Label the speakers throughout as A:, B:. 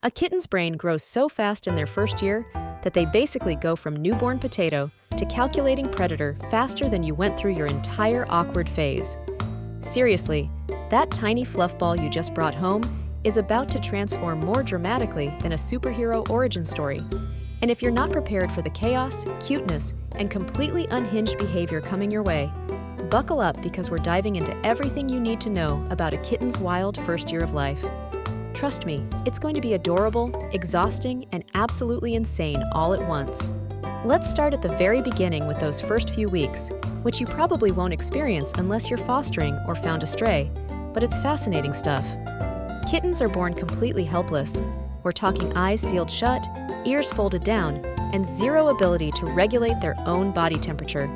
A: A kitten's brain grows so fast in their first year that they basically go from newborn potato to calculating predator faster than you went through your entire awkward phase. Seriously, that tiny fluff ball you just brought home is about to transform more dramatically than a superhero origin story. And if you're not prepared for the chaos, cuteness, and completely unhinged behavior coming your way, buckle up because we're diving into everything you need to know about a kitten's wild first year of life. Trust me, it's going to be adorable, exhausting, and absolutely insane all at once. Let's start at the very beginning with those first few weeks, which you probably won't experience unless you're fostering or found a stray, but it's fascinating stuff. Kittens are born completely helpless. We're talking eyes sealed shut, ears folded down, and zero ability to regulate their own body temperature.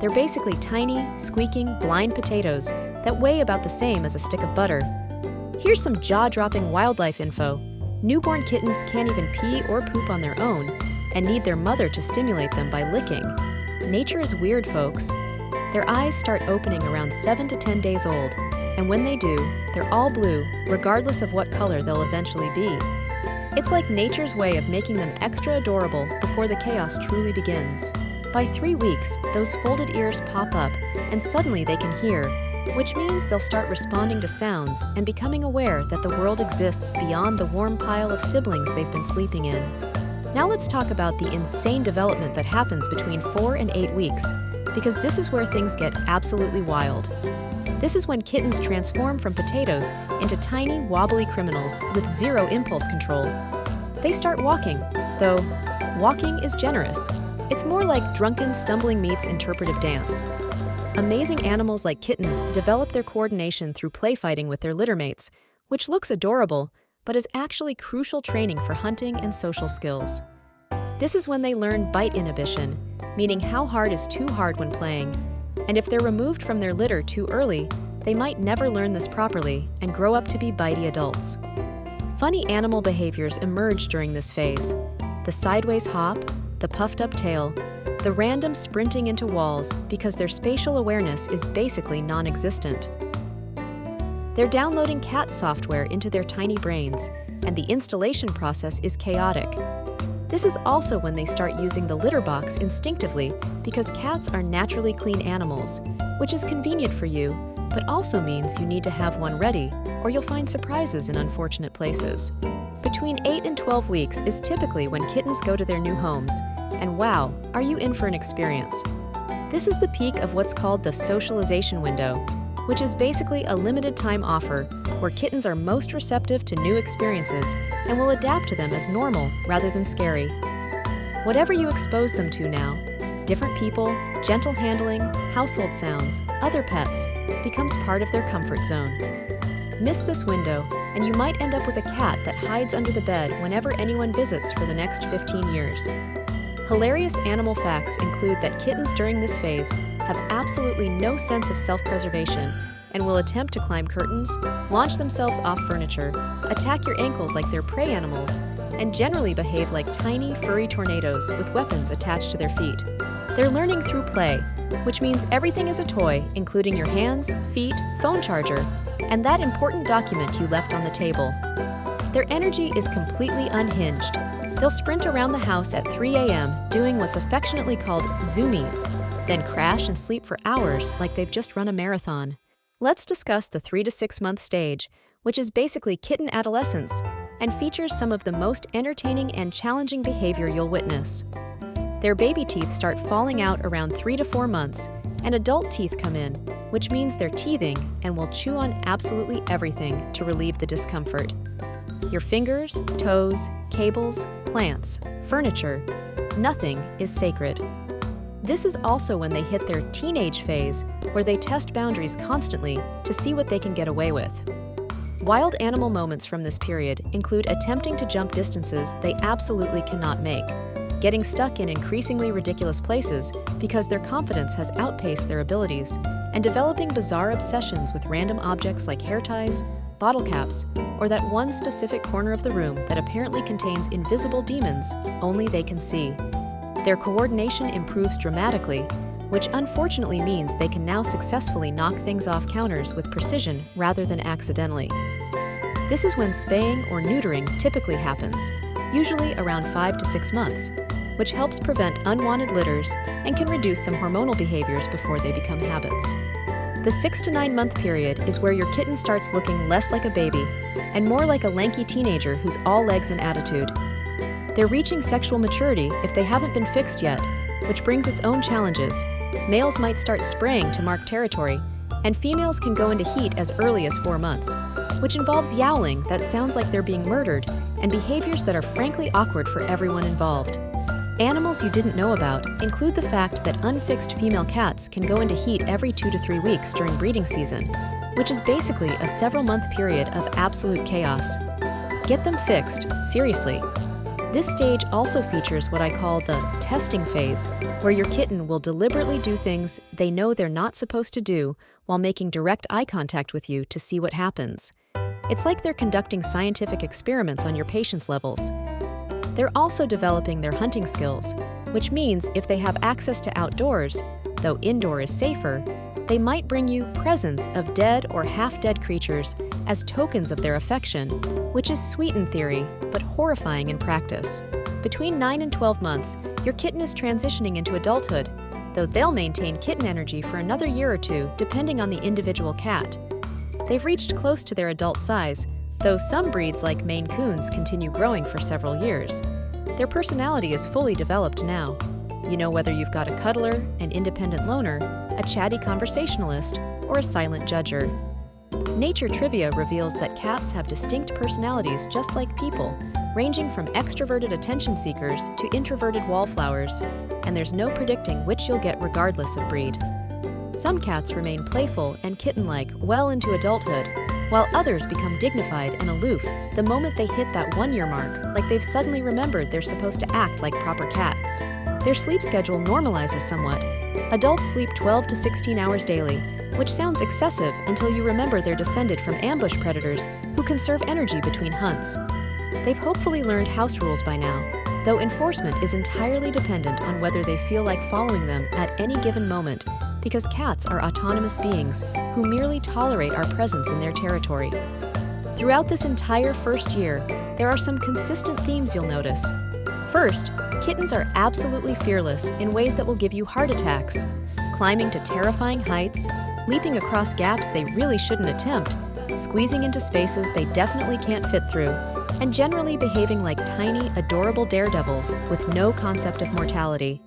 A: They're basically tiny, squeaking, blind potatoes that weigh about the same as a stick of butter. Here's some jaw-dropping wildlife info. Newborn kittens can't even pee or poop on their own and need their mother to stimulate them by licking. Nature is weird, folks. Their eyes start opening around 7 to 10 days old, and when they do, they're all blue, regardless of what color they'll eventually be. It's like nature's way of making them extra adorable before the chaos truly begins. By 3 weeks, those folded ears pop up, and suddenly they can hear, which means they'll start responding to sounds and becoming aware that the world exists beyond the warm pile of siblings they've been sleeping in. Now let's talk about the insane development that happens between 4 and 8 weeks, because this is where things get absolutely wild. This is when kittens transform from potatoes into tiny, wobbly criminals with zero impulse control. They start walking, though walking is generous. It's more like drunken, stumbling meets interpretive dance. Amazing animals like kittens develop their coordination through play fighting with their littermates, which looks adorable, but is actually crucial training for hunting and social skills. This is when they learn bite inhibition, meaning how hard is too hard when playing. And if they're removed from their litter too early, they might never learn this properly and grow up to be bitey adults. Funny animal behaviors emerge during this phase. The sideways hop, the puffed up tail, the random sprinting into walls because their spatial awareness is basically non-existent. They're downloading cat software into their tiny brains, and the installation process is chaotic. This is also when they start using the litter box instinctively because cats are naturally clean animals, which is convenient for you, but also means you need to have one ready, or you'll find surprises in unfortunate places. Between 8 and 12 weeks is typically when kittens go to their new homes, and wow, are you in for an experience. This is the peak of what's called the socialization window, which is basically a limited time offer where kittens are most receptive to new experiences and will adapt to them as normal rather than scary. Whatever you expose them to now, different people, gentle handling, household sounds, other pets, becomes part of their comfort zone. Miss this window, and you might end up with a cat that hides under the bed whenever anyone visits for the next 15 years. Hilarious animal facts include that kittens during this phase have absolutely no sense of self-preservation and will attempt to climb curtains, launch themselves off furniture, attack your ankles like they're prey animals, and generally behave like tiny, furry tornadoes with weapons attached to their feet. They're learning through play, which means everything is a toy, including your hands, feet, phone charger, and that important document you left on the table. Their energy is completely unhinged. They'll sprint around the house at 3 a.m. doing what's affectionately called zoomies, then crash and sleep for hours like they've just run a marathon. Let's discuss the 3 to 6 month stage, which is basically kitten adolescence and features some of the most entertaining and challenging behavior you'll witness. Their baby teeth start falling out around 3 to 4 months, and adult teeth come in, which means they're teething and will chew on absolutely everything to relieve the discomfort. Your fingers, toes, cables, plants, furniture, nothing is sacred. This is also when they hit their teenage phase, where they test boundaries constantly to see what they can get away with. Wild animal moments from this period include attempting to jump distances they absolutely cannot make, getting stuck in increasingly ridiculous places because their confidence has outpaced their abilities, and developing bizarre obsessions with random objects like hair ties, bottle caps, or that one specific corner of the room that apparently contains invisible demons only they can see. Their coordination improves dramatically, which unfortunately means they can now successfully knock things off counters with precision rather than accidentally. This is when spaying or neutering typically happens, usually around 5 to 6 months, which helps prevent unwanted litters and can reduce some hormonal behaviors before they become habits. The 6 to 9 month period is where your kitten starts looking less like a baby and more like a lanky teenager who's all legs and attitude. They're reaching sexual maturity if they haven't been fixed yet, which brings its own challenges. Males might start spraying to mark territory, and females can go into heat as early as 4 months, which involves yowling that sounds like they're being murdered and behaviors that are frankly awkward for everyone involved. Animals you didn't know about include the fact that unfixed female cats can go into heat every 2 to 3 weeks during breeding season, which is basically a several-month period of absolute chaos. Get them fixed, seriously. This stage also features what I call the testing phase, where your kitten will deliberately do things they know they're not supposed to do while making direct eye contact with you to see what happens. It's like they're conducting scientific experiments on your patience levels. They're also developing their hunting skills, which means if they have access to outdoors, though indoor is safer, they might bring you presents of dead or half-dead creatures as tokens of their affection, which is sweet in theory, but horrifying in practice. Between 9 and 12 months, your kitten is transitioning into adulthood, though they'll maintain kitten energy for another year or two depending on the individual cat. They've reached close to their adult size, though some breeds like Maine Coons continue growing for several years. Their personality is fully developed now. You know whether you've got a cuddler, an independent loner, a chatty conversationalist, or a silent judger. Nature trivia reveals that cats have distinct personalities just like people, ranging from extroverted attention seekers to introverted wallflowers, and there's no predicting which you'll get regardless of breed. Some cats remain playful and kitten-like well into adulthood, while others become dignified and aloof the moment they hit that 1-year mark, like they've suddenly remembered they're supposed to act like proper cats. Their sleep schedule normalizes somewhat. Adults sleep 12 to 16 hours daily, which sounds excessive until you remember they're descended from ambush predators who conserve energy between hunts. They've hopefully learned house rules by now, though enforcement is entirely dependent on whether they feel like following them at any given moment, because cats are autonomous beings who merely tolerate our presence in their territory. Throughout this entire first year, there are some consistent themes you'll notice. First, kittens are absolutely fearless in ways that will give you heart attacks, climbing to terrifying heights, leaping across gaps they really shouldn't attempt, squeezing into spaces they definitely can't fit through, and generally behaving like tiny, adorable daredevils with no concept of mortality.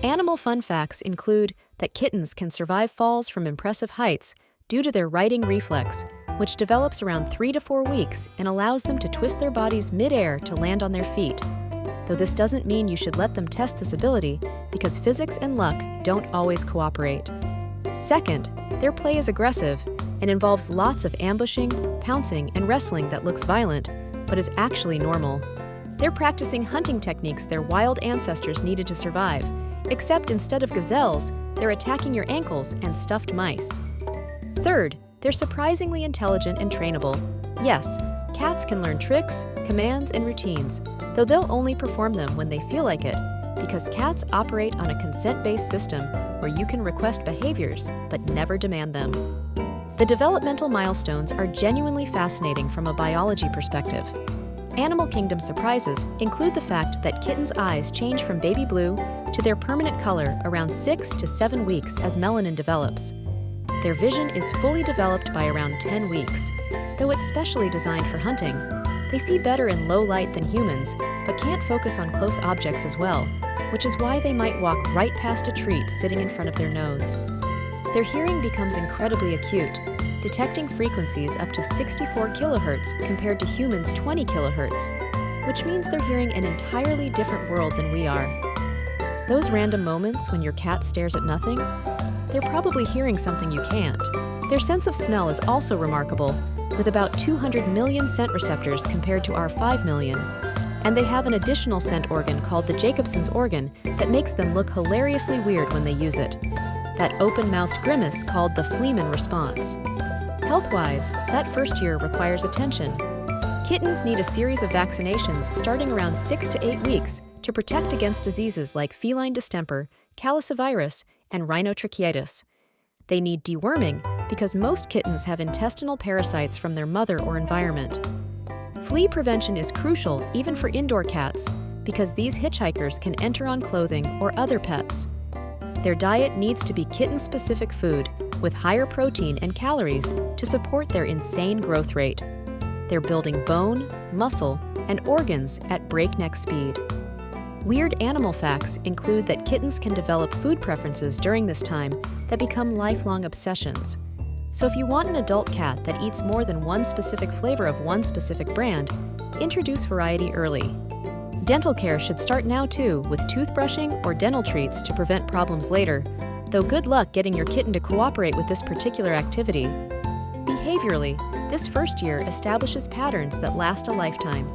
A: Animal fun facts include that kittens can survive falls from impressive heights due to their righting reflex, which develops around 3 to 4 weeks and allows them to twist their bodies mid-air to land on their feet. Though this doesn't mean you should let them test this ability, because physics and luck don't always cooperate. Second, their play is aggressive and involves lots of ambushing, pouncing, and wrestling that looks violent, but is actually normal. They're practicing hunting techniques their wild ancestors needed to survive, except instead of gazelles, they're attacking your ankles and stuffed mice. Third, they're surprisingly intelligent and trainable. Yes, cats can learn tricks, commands, and routines, though they'll only perform them when they feel like it, because cats operate on a consent-based system where you can request behaviors but never demand them. The developmental milestones are genuinely fascinating from a biology perspective. Animal Kingdom surprises include the fact that kittens' eyes change from baby blue to their permanent color around 6 to 7 weeks as melanin develops. Their vision is fully developed by around 10 weeks. Though it's specially designed for hunting, they see better in low light than humans, but can't focus on close objects as well, which is why they might walk right past a treat sitting in front of their nose. Their hearing becomes incredibly acute, detecting frequencies up to 64 kilohertz compared to humans' 20 kilohertz, which means they're hearing an entirely different world than we are. Those random moments when your cat stares at nothing, they're probably hearing something you can't. Their sense of smell is also remarkable, with about 200 million scent receptors compared to our 5 million. And they have an additional scent organ called the Jacobson's organ that makes them look hilariously weird when they use it. That open-mouthed grimace called the Fleeman response. Health-wise, that first year requires attention. Kittens need a series of vaccinations starting around 6 to 8 weeks to protect against diseases like feline distemper, calicivirus, and rhinotracheitis. They need deworming because most kittens have intestinal parasites from their mother or environment. Flea prevention is crucial even for indoor cats because these hitchhikers can enter on clothing or other pets. Their diet needs to be kitten-specific food with higher protein and calories to support their insane growth rate. They're building bone, muscle, and organs at breakneck speed. Weird animal facts include that kittens can develop food preferences during this time that become lifelong obsessions. So if you want an adult cat that eats more than one specific flavor of one specific brand, introduce variety early. Dental care should start now too, with toothbrushing or dental treats to prevent problems later, though good luck getting your kitten to cooperate with this particular activity. Behaviorally, this first year establishes patterns that last a lifetime.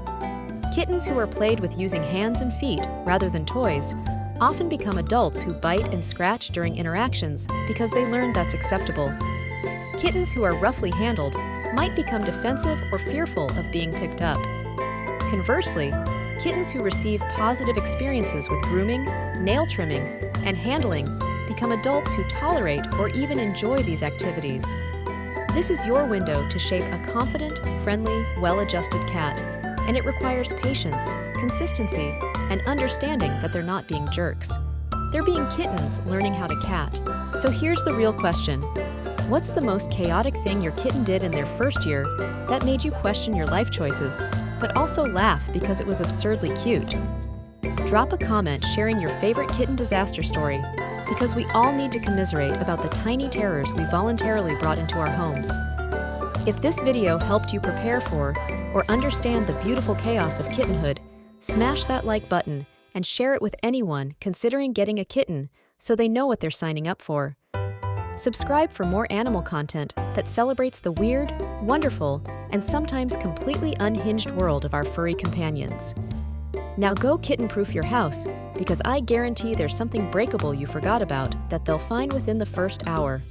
A: Kittens who are played with using hands and feet rather than toys often become adults who bite and scratch during interactions because they learned that's acceptable. Kittens who are roughly handled might become defensive or fearful of being picked up. Conversely, kittens who receive positive experiences with grooming, nail trimming, and handling become adults who tolerate or even enjoy these activities. This is your window to shape a confident, friendly, well-adjusted cat, and it requires patience, consistency, and understanding that they're not being jerks. They're being kittens learning how to cat. So here's the real question. What's the most chaotic thing your kitten did in their first year that made you question your life choices, but also laugh because it was absurdly cute? Drop a comment sharing your favorite kitten disaster story, because we all need to commiserate about the tiny terrors we voluntarily brought into our homes. If this video helped you prepare for or understand the beautiful chaos of kittenhood, smash that like button and share it with anyone considering getting a kitten so they know what they're signing up for. Subscribe for more animal content that celebrates the weird, wonderful, and sometimes completely unhinged world of our furry companions. Now go kitten-proof your house, because I guarantee there's something breakable you forgot about that they'll find within the first hour.